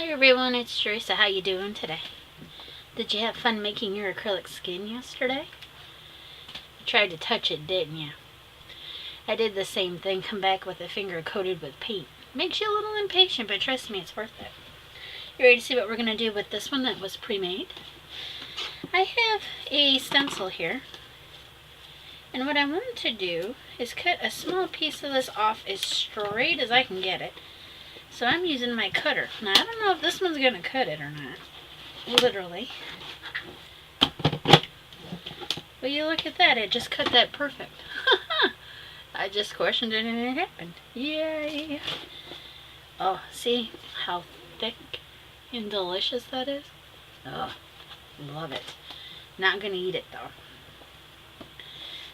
Hi everyone, it's Teresa. How you doing today? Did you have fun making your acrylic skin yesterday? You tried to touch it, didn't you? I did the same thing, come back with a finger coated with paint. Makes you a little impatient, but trust me, it's worth it. You ready to see what we're going to do with this one that was pre-made? I have a stencil here, and what I want to do is cut a small piece of this off as straight as I can get it. So I'm using my cutter. Now, I don't know if this one's going to cut it or not. Literally. But you look at that. It just cut that perfect. I just questioned it and it happened. Yay. Oh, see how thick and delicious that is? Oh, love it. Not going to eat it, though.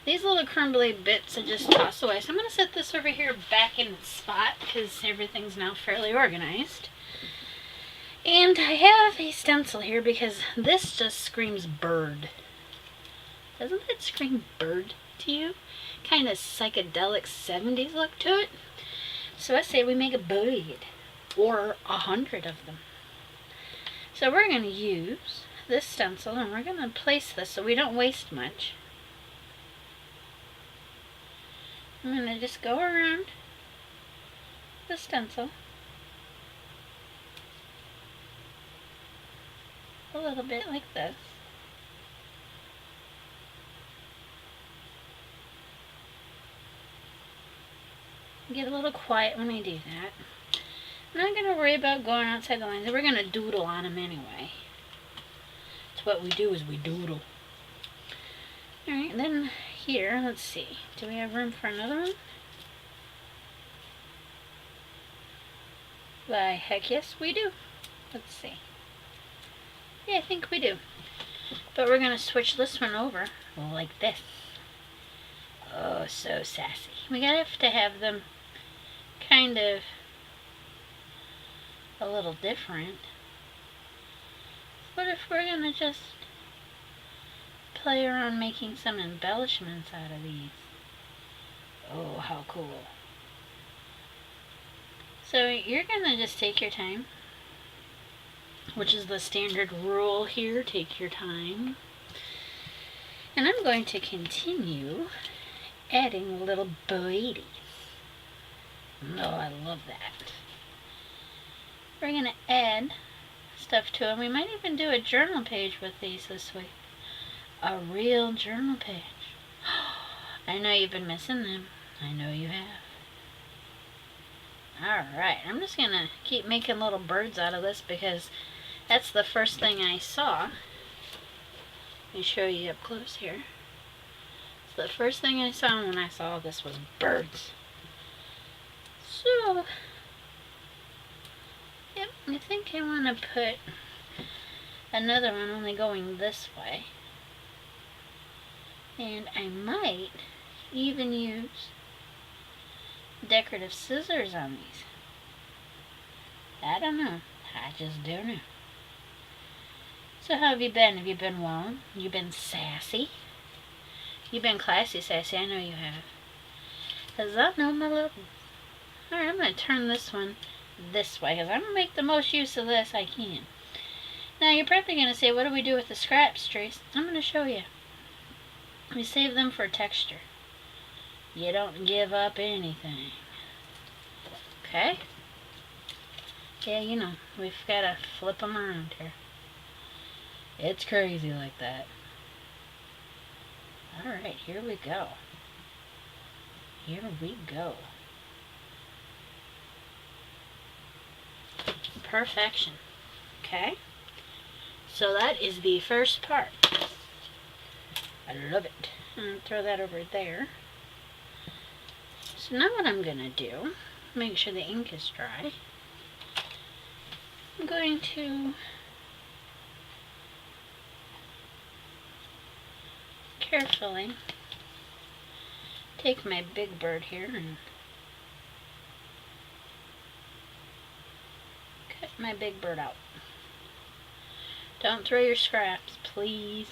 These little crumbly bits I just toss away. So I'm going to set this over here back in its spot because everything's now fairly organized. And I have a stencil here because this just screams bird. Doesn't it scream bird to you? Kind of psychedelic 70s look to it. So I say we make a bird, or 100 of them. So we're going to use this stencil and we're going to place this so we don't waste much. I'm going to just go around the stencil a little bit like this. Get a little quiet when I do that. I'm not going to worry about going outside the lines. We're going to doodle on them anyway. That's what we do, is we doodle. Alright, then here, let's see. Do we have room for another one? Why, heck yes, we do. Let's see. Yeah, I think we do. But we're going to switch this one over like this. Oh, so sassy. We gotta have to have them kind of a little different. What if we're going to just play around making some embellishments out of these? Oh, how cool. So you're going to just take your time, which is the standard rule here, take your time. And I'm going to continue adding little birdies. Oh, I love that. We're going to add stuff to them. We might even do a journal page with these this week. A real journal page. I know you've been missing them. I know you have. Alright, I'm just going to keep making little birds out of this because that's the first thing I saw. Let me show you up close here. So the first thing I saw when I saw this was birds. So, yep, I think I want to put another one only going this way. And I might even use decorative scissors on these. I don't know. I just don't know. So how have you been? Have you been well? You been sassy? You been classy sassy? I know you have. 'Cause I know my love. Alright, I'm going to turn this one this way because I'm going to make the most use of this I can. Now you're probably going to say, what do we do with the scraps, Trace? I'm going to show you. We save them for texture. You don't give up anything. Okay? Yeah, you know, we've got to flip them around here. It's crazy like that. Alright, here we go. Here we go. Perfection. Okay? So that is the first part. I love it. Throw that over there. So now what I'm going to do, make sure the ink is dry. I'm going to carefully take my big bird here and cut my big bird out. Don't throw your scraps, please.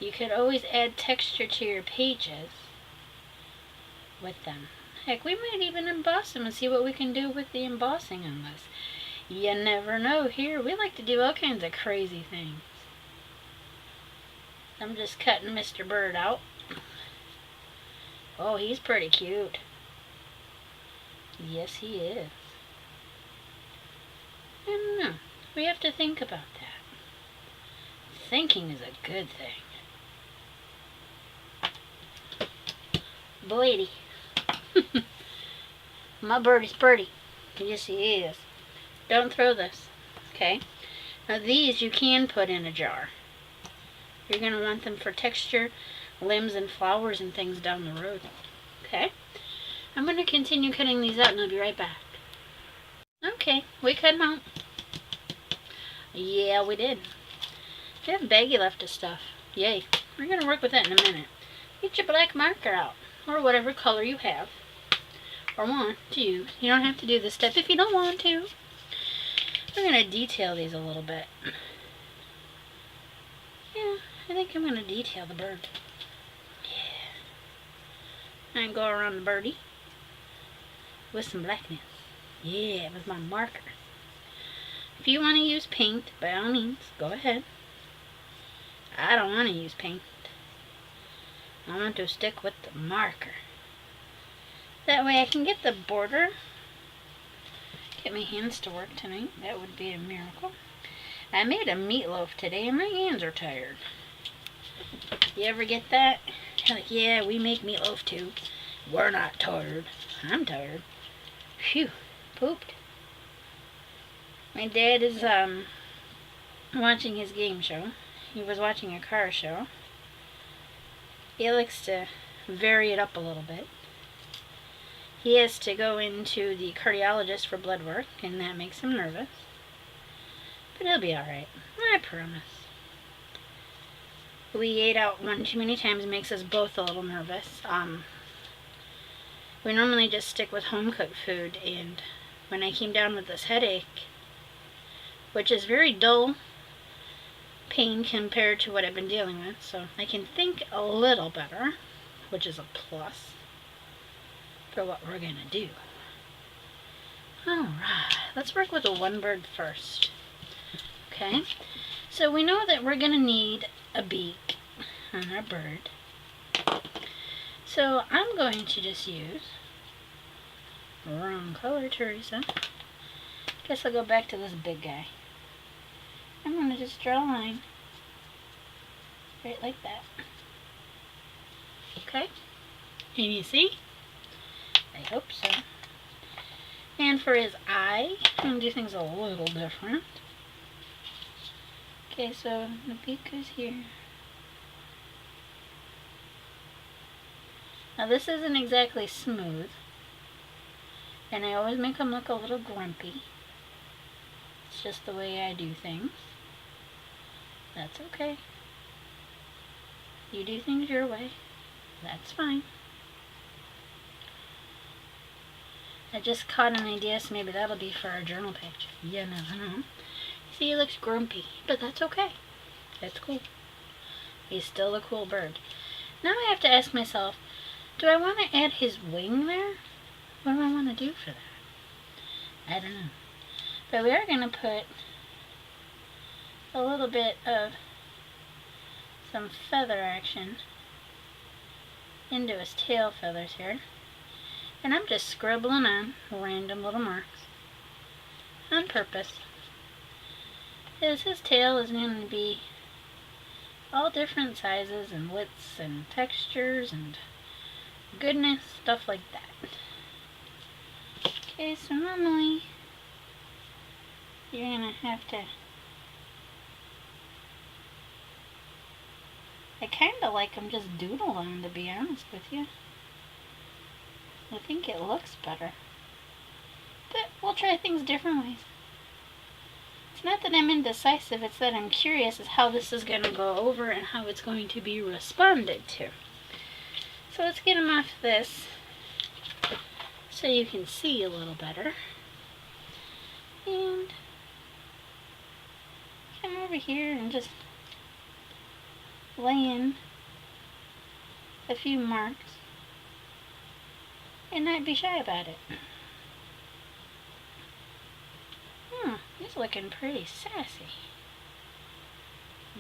You could always add texture to your pages with them. Heck, we might even emboss them and see what we can do with the embossing on this. You never know here. We like to do all kinds of crazy things. I'm just cutting Mr. Bird out. Oh, he's pretty cute. Yes, he is. I don't know. We have to think about that. Thinking is a good thing. Boydie. My bird is pretty. Yes, he is. Don't throw this. Okay? Now these you can put in a jar. You're going to want them for texture, limbs, and flowers and things down the road. Okay? I'm going to continue cutting these out and I'll be right back. Okay, we cut them out. Yeah, we did. We have a baggie left of stuff. Yay. We're going to work with that in a minute. Get your black marker out, or whatever color you have or want to use. You don't have to do this step if you don't want to. We're going to detail these a little bit. Yeah, I think I'm going to detail the bird. Yeah. And go around the birdie with some blackness. Yeah, with my marker. If you want to use paint, by all means, go ahead. I don't want to use paint. I want to stick with the marker. That way I can get the border. Get my hands to work tonight. That would be a miracle. I made a meatloaf today and my hands are tired. You ever get that? You're like, yeah, we make meatloaf too. We're not tired. I'm tired. Phew. Pooped. My dad is watching his game show. He was watching a car show. He likes to vary it up a little bit. He has to go into the cardiologist for blood work, and that makes him nervous. But he'll be alright. I promise. We ate out one too many times. It makes us both a little nervous. We normally just stick with home-cooked food, and when I came down with this headache, which is very dull pain compared to what I've been dealing with, so I can think a little better, which is a plus for what we're gonna do. Alright, let's work with the one bird first. Okay, so we know that we're gonna need a beak on our bird. So I'm going to just use wrong color, Teresa. Guess I'll go back to this big guy. I'm going to just draw a line right like that. Okay? Can you see? I hope so. And for his eye, I'm going to do things a little different. Okay, so the beak goes here. Now this isn't exactly smooth, and I always make them look a little grumpy. It's just the way I do things. That's okay. You do things your way. That's fine. I just caught an idea, so maybe that'll be for our journal page. You never know. See, he looks grumpy, but that's okay. That's cool. He's still a cool bird. Now I have to ask myself, do I want to add his wing there? What do I want to do for that? I don't know. But we are going to put a little bit of some feather action into his tail feathers here. And I'm just scribbling on random little marks on purpose. Because his tail is going to be all different sizes and widths and textures and goodness, stuff like that. Okay, so normally you're going to have to... I kind of like them just doodling, to be honest with you. I think it looks better. But we'll try things different ways. It's not that I'm indecisive, it's that I'm curious as how this is going to go over and how it's going to be responded to. So let's get them off this so you can see a little better. And come over here and just lay in a few marks and not be shy about it. He's looking pretty sassy.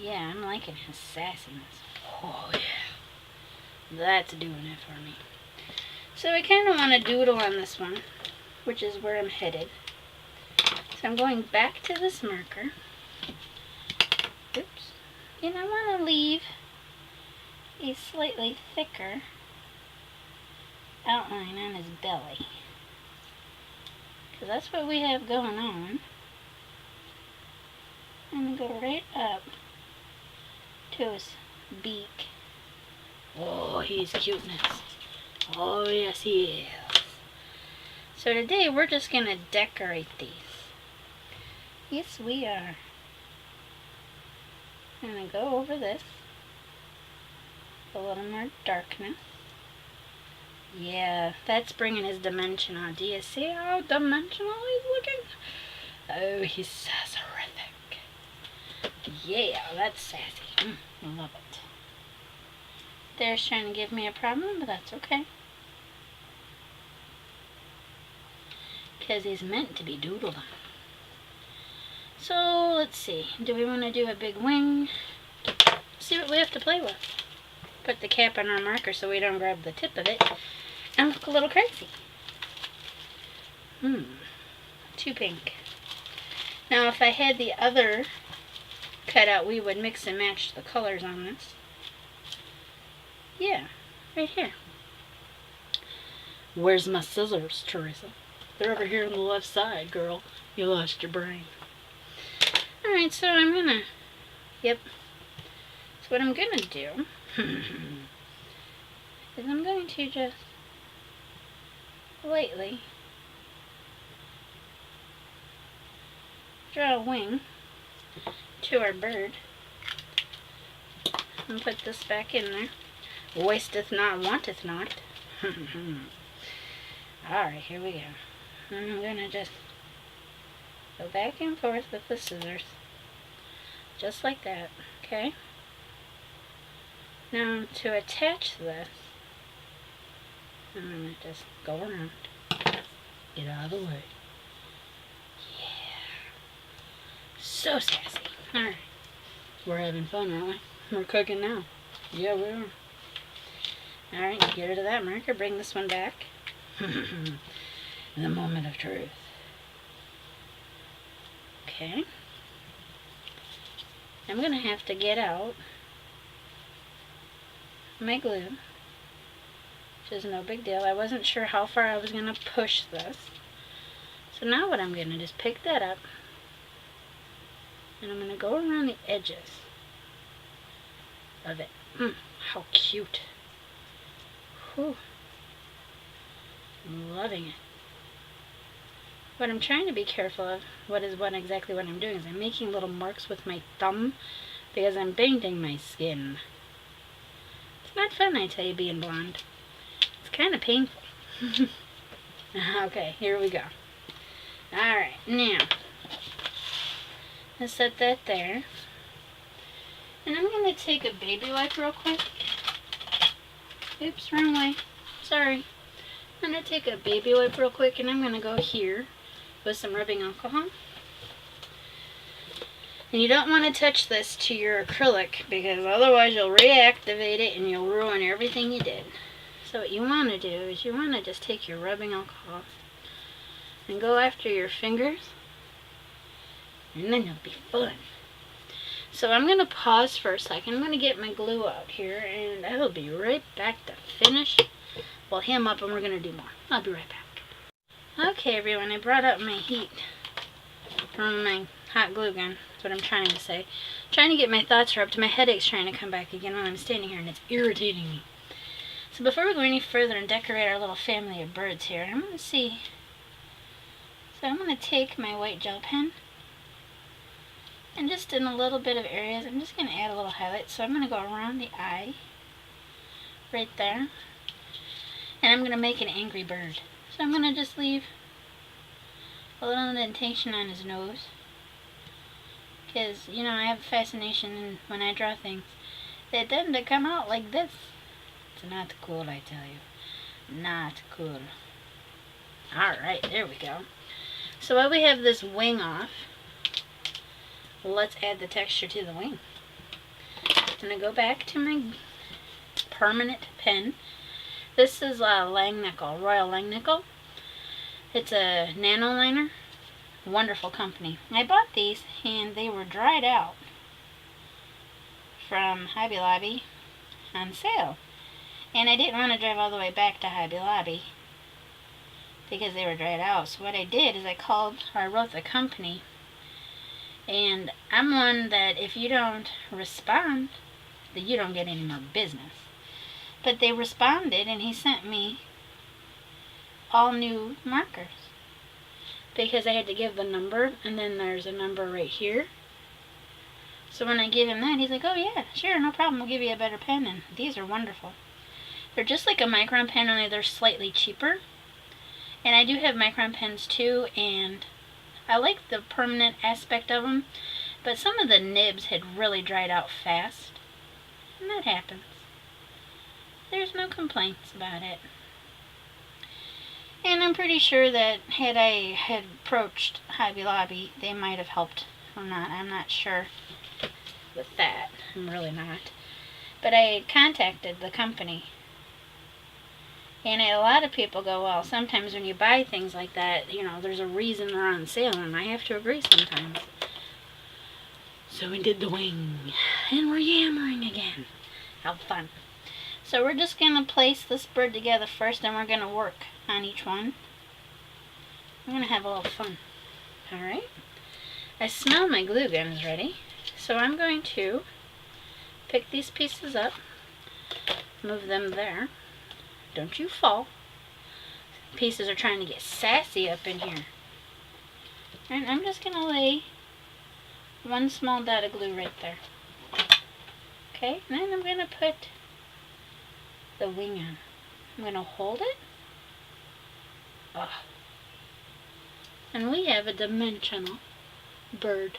Yeah, I'm liking his sassiness. Oh yeah. That's doing it for me. So I kind of want to doodle on this one, which is where I'm headed. So I'm going back to this marker. Oops. And I want to leave a slightly thicker outline on his belly, because that's what we have going on. I'm going to go right up to his beak. Oh, he's cuteness. Oh, yes, he is. So today we're just going to decorate these. Yes, we are. I'm going to go over this. A little more darkness. Yeah, that's bringing his dimension on. Do you see how dimensional he's looking? Oh, he's sasserific. Yeah, that's sassy. I love it. There's trying to give me a problem, but that's okay. Because he's meant to be doodled on. So, let's see. Do we want to do a big wing? See what we have to play with. Put the cap on our marker so we don't grab the tip of it and look a little crazy. Too pink. Now if I had the other cut out, we would mix and match the colors on this. Yeah, right here. Where's my scissors, Teresa? They're over here on the left side, girl. You lost your brain. Alright, so I'm gonna, so what I'm gonna do is I'm going to just lightly draw a wing to our bird and put this back in there. Wasteth not, wanteth not. Alright, here we go. And I'm going to just go back and forth with the scissors. Just like that, okay? Now to attach this, I'm going to just go around. Get out of the way. Yeah. So sassy. Alright. We're having fun, aren't we? We're cooking now. Yeah, we are. Alright, get rid of that marker. Bring this one back. The moment of truth. Okay. I'm going to have to get out my glue, which is no big deal. I wasn't sure how far I was going to push this. So now what I'm going to do is pick that up, and I'm going to go around the edges of it. How cute. Whew. I'm loving it. What I'm trying to be careful of, exactly what I'm doing, is I'm making little marks with my thumb because I'm painting my skin. It's not fun, I tell you, being blonde. It's kind of painful. Okay, here we go. Alright, now, let's set that there. And I'm going to take a baby wipe real quick. Oops, wrong way. Sorry. I'm going to take a baby wipe real quick, and I'm going to go here with some rubbing alcohol. And you don't want to touch this to your acrylic, because otherwise you'll reactivate it and you'll ruin everything you did. So what you want to do is you want to just take your rubbing alcohol and go after your fingers, and then you'll be fun. So I'm going to pause for a second. I'm going to get my glue out here, and I'll be right back to finish. We'll hem up and we're going to do more. I'll be right back. Okay, everyone, I brought up my heat from my hot glue gun. That's what I'm trying to say. Trying to get my thoughts rubbed. My headache's trying to come back again while I'm standing here, and it's irritating me. So before we go any further and decorate our little family of birds here, I'm going to see. So I'm going to take my white gel pen, and just in a little bit of areas, I'm just going to add a little highlight. So I'm going to go around the eye, right there, and I'm going to make an angry bird. So I'm going to just leave a little indentation on his nose, because, you know, I have a fascination when I draw things. They tend to come out like this. It's not cool, I tell you. Not cool. Alright, there we go. So while we have this wing off, let's add the texture to the wing. I'm going to go back to my permanent pen. This is Langnickel, Royal Langnickel. It's a nano liner. Wonderful company. I bought these and they were dried out from Hobby Lobby on sale. And I didn't want to drive all the way back to Hobby Lobby because they were dried out. So what I did is I wrote the company. And I'm one that if you don't respond, that you don't get any more business. But they responded and he sent me all new markers. Because I had to give the number, and then there's a number right here. So when I gave him that, he's like, oh yeah, sure, no problem, we'll give you a better pen. And these are wonderful. They're just like a micron pen, only they're slightly cheaper. And I do have micron pens too, and I like the permanent aspect of them, but some of the nibs had really dried out fast. And that happens. There's no complaints about it. And I'm pretty sure that had I approached Hobby Lobby, they might have helped or not. I'm not sure with that. I'm really not. But I had contacted the company. And a lot of people go, well, sometimes when you buy things like that, you know, there's a reason they're on sale. And I have to agree sometimes. So we did the wing. And we're yammering again. How fun. So we're just going to place this bird together first, and we're going to work on each one. I'm going to have a little fun. Alright? I smell my glue gun is ready. So I'm going to pick these pieces up, move them there. Don't you fall. Pieces are trying to get sassy up in here. And I'm just going to lay one small dot of glue right there. Okay, and then I'm going to put the wing on. I'm going to hold it. Oh. And we have a dimensional bird.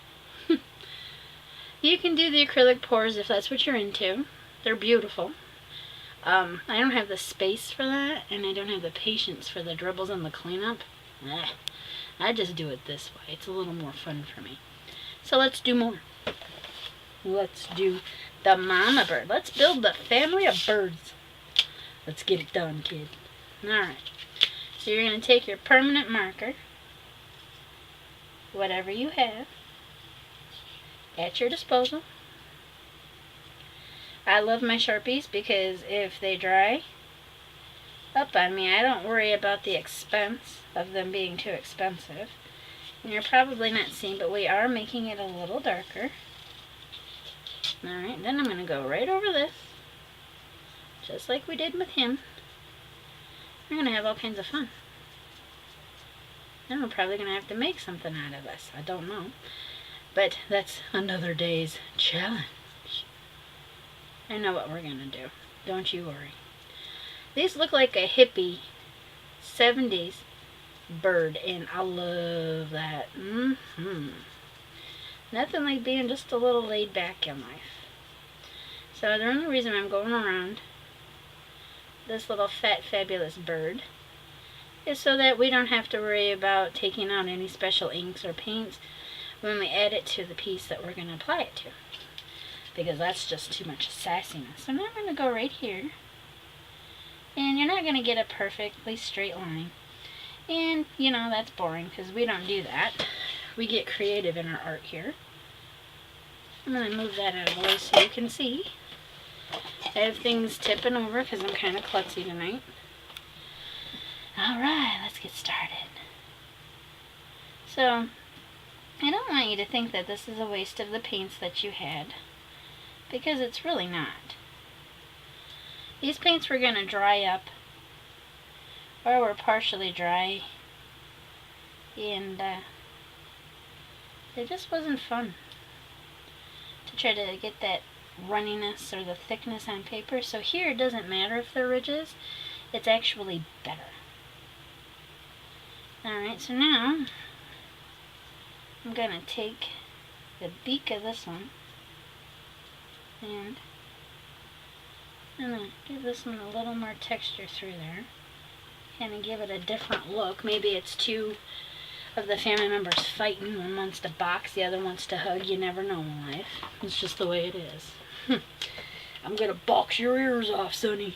You can do the acrylic pours if that's what you're into. They're beautiful. I don't have the space for that, and I don't have the patience for the dribbles and the cleanup. I just do it this way. It's a little more fun for me. So let's do more. Let's do the mama bird. Let's build the family of birds. Let's get it done, kid. Alright. So you're going to take your permanent marker, whatever you have, at your disposal. I love my Sharpies because if they dry up on me, I don't worry about the expense of them being too expensive. And you're probably not seeing, but we are making it a little darker. Alright, then I'm going to go right over this, just like we did with him. We're going to have all kinds of fun. And we're probably going to have to make something out of this. I don't know. But that's another day's challenge. I know what we're going to do. Don't you worry. These look like a hippie 70s bird, and I love that. Nothing like being just a little laid back in life. So the only reason I'm going around this little fat fabulous bird is so that we don't have to worry about taking out any special inks or paints when we add it to the piece that we're going to apply it to, because that's just too much sassiness. So now I'm going to go right here, and you're not going to get a perfectly straight line, and you know that's boring because we don't do that. We get creative in our art here. I'm going to move that out of the way so you can see. I have things tipping over because I'm kind of klutzy tonight. Alright, let's get started. So, I don't want you to think that this is a waste of the paints that you had, because it's really not. These paints were going to dry up, or were partially dry, and it just wasn't fun to try to get that runniness or the thickness on paper. So here it doesn't matter if they're ridges, it's actually better. Alright, so now I'm going to take the beak of this one and I'm going to give this one a little more texture through there. Kind of give it a different look. Maybe it's too of the family members fighting. One wants to box, the other wants to hug. You never know in life. It's just the way it is. I'm gonna box your ears off, Sonny.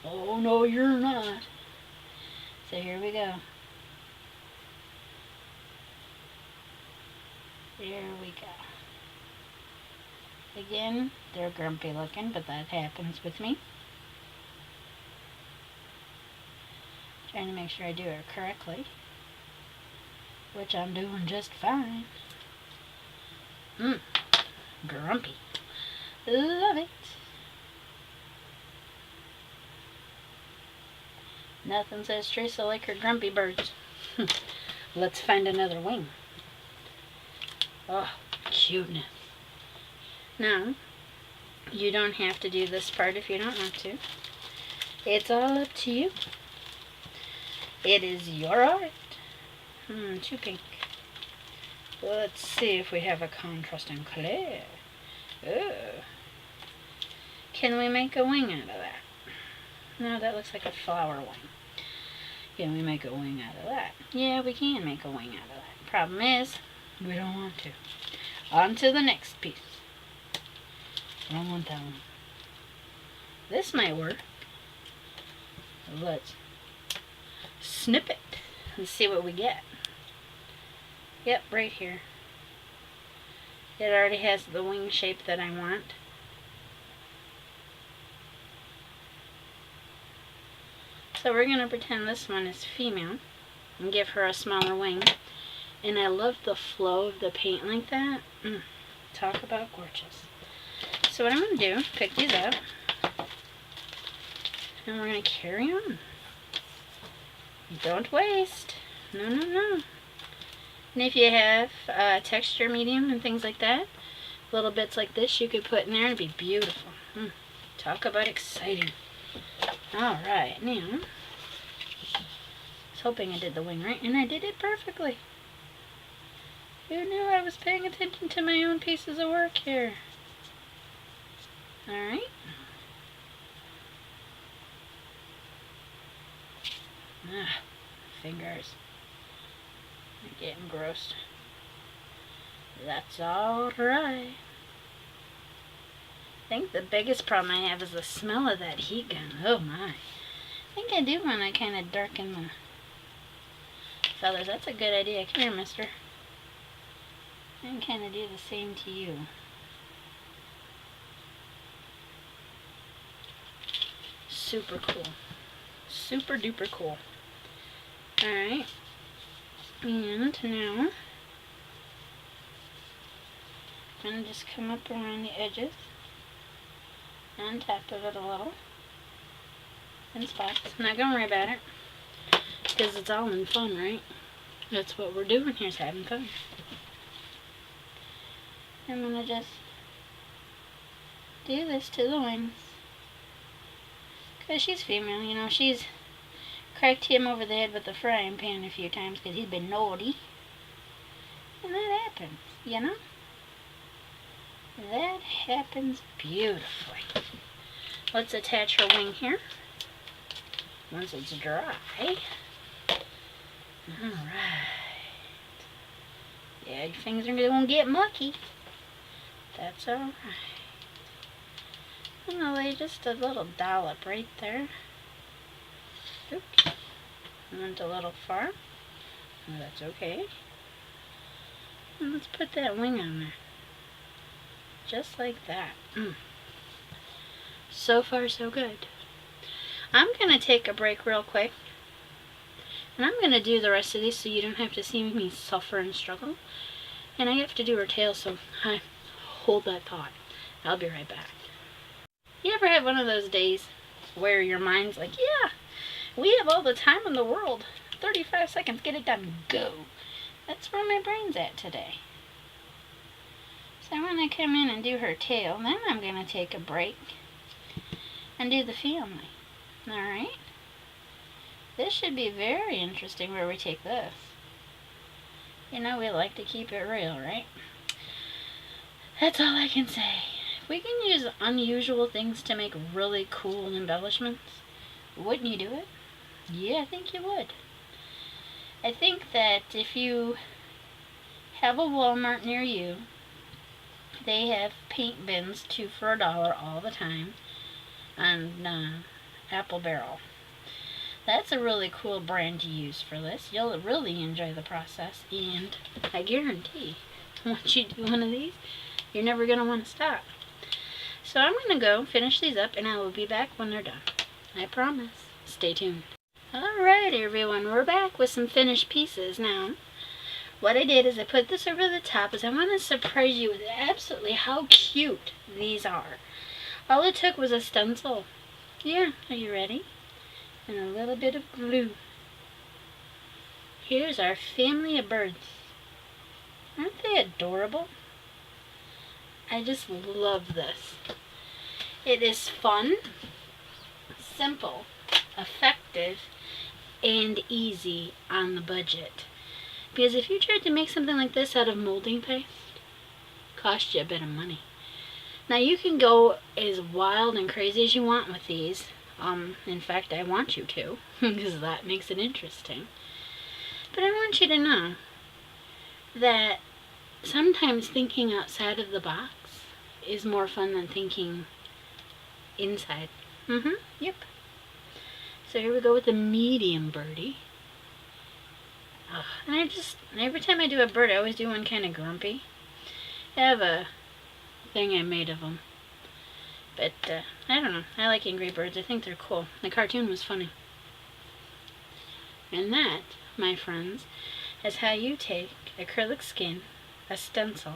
Oh, no, you're not. So here we go. There we go. Again, they're grumpy looking, but that happens with me. Trying to make sure I do it correctly, which I'm doing just fine. Grumpy. Love it. Nothing says Teresa like her grumpy birds. Let's find another wing. Oh, cuteness. Now, you don't have to do this part if you don't want to. It's all up to you. It is your art. Too pink. Let's see if we have a contrasting color. Oh. Can we make a wing out of that? No, that looks like a flower wing. Can we make a wing out of that? Yeah, we can make a wing out of that. Problem is, we don't want to. On to the next piece. I don't want that one. This might work. Let's snip it and see what we get. Yep, right here. It already has the wing shape that I want. So we're going to pretend this one is female and give her a smaller wing. And I love the flow of the paint like that. Talk about gorgeous. So what I'm going to do, pick these up, and we're going to carry on. Don't waste. No, no, no. And if you have texture medium and things like that, little bits like this you could put in there and it'd be beautiful. Talk about exciting. Alright, now, I was hoping I did the wing right, and I did it perfectly. Who knew I was paying attention to my own pieces of work here? Alright. Fingers. I'm getting gross. That's alright. I think the biggest problem I have is the smell of that heat gun. Oh my. I think I do want to kind of darken the feathers. That's a good idea. Come here, mister. I can kind of do the same to you. Super cool. Super duper cool. Alright. And now, I'm going to just come up around the edges and tap of it a little in spots. I'm not going to worry about it because it's all in fun, right? That's what we're doing here, is having fun. I'm going to just do this to the wings. Because she's female, you know, she's cracked him over the head with a frying pan a few times because he's been naughty. And that happens, you know? That happens beautifully. Let's attach her wing here. Once it's dry. Alright. Yeah, your fingers are going to get mucky. That's alright. I'm going to lay just a little dollop right there. Oops. Went a little far. Oh, that's okay. And let's put that wing on there. Just like that. So far, so good. I'm going to take a break real quick. And I'm going to do the rest of these so you don't have to see me suffer and struggle. And I have to do her tail, so hold that thought. I'll be right back. You ever have one of those days where your mind's like, yeah, we have all the time in the world. 35 seconds, get it done, go. That's where my brain's at today. So I'm going to come in and do her tail. Then I'm going to take a break and do the family. Alright? This should be very interesting where we take this. You know, we like to keep it real, right? That's all I can say. If we can use unusual things to make really cool embellishments, wouldn't you do it? Yeah, I think you would. I think that if you have a Walmart near you, they have paint bins 2 for $1 all the time on Apple Barrel. That's a really cool brand to use for this. You'll really enjoy the process, and I guarantee once you do one of these, you're never going to want to stop. So I'm going to go finish these up, and I will be back when they're done. I promise. Stay tuned. Alright everyone, we're back with some finished pieces now. What I did is I put this over the top as I want to surprise you with absolutely how cute these are. All it took was a stencil. Yeah, are you ready? And a little bit of glue. Here's our family of birds. Aren't they adorable? I just love this. It is fun, simple, effective, and easy on the budget. Because if you tried to make something like this out of molding paste, it cost you a bit of money. Now you can go as wild and crazy as you want with these. In fact, I want you to, because that makes it interesting. But I want you to know that sometimes thinking outside of the box is more fun than thinking inside. Yep. So here we go with the medium birdie. And every time I do a bird, I always do one kind of grumpy. I have a thing I made of them. But, I don't know. I like angry birds. I think they're cool. The cartoon was funny. And that, my friends, is how you take acrylic skin, a stencil,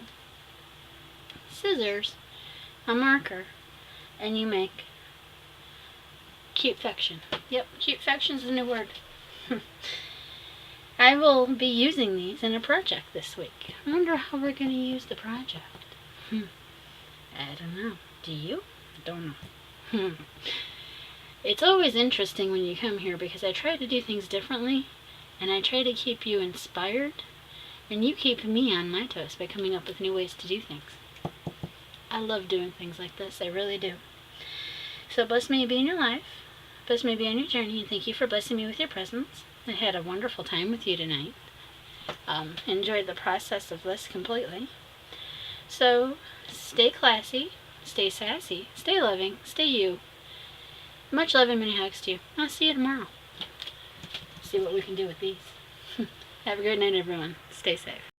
scissors, a marker, and you make cute-fection. Yep, cute-fection is the new word. I will be using these in a project this week. I wonder how we're going to use the project. I don't know. Do you? I don't know. It's always interesting when you come here because I try to do things differently, and I try to keep you inspired, and you keep me on my toes by coming up with new ways to do things. I love doing things like this. I really do. So bless me to be in your life. Bless me to be on your journey, and thank you for blessing me with your presence. I had a wonderful time with you tonight. Enjoyed the process of this completely. So stay classy, stay sassy, stay loving, stay you. Much love and many hugs to you. I'll see you tomorrow. See what we can do with these. Have a good night, everyone. Stay safe.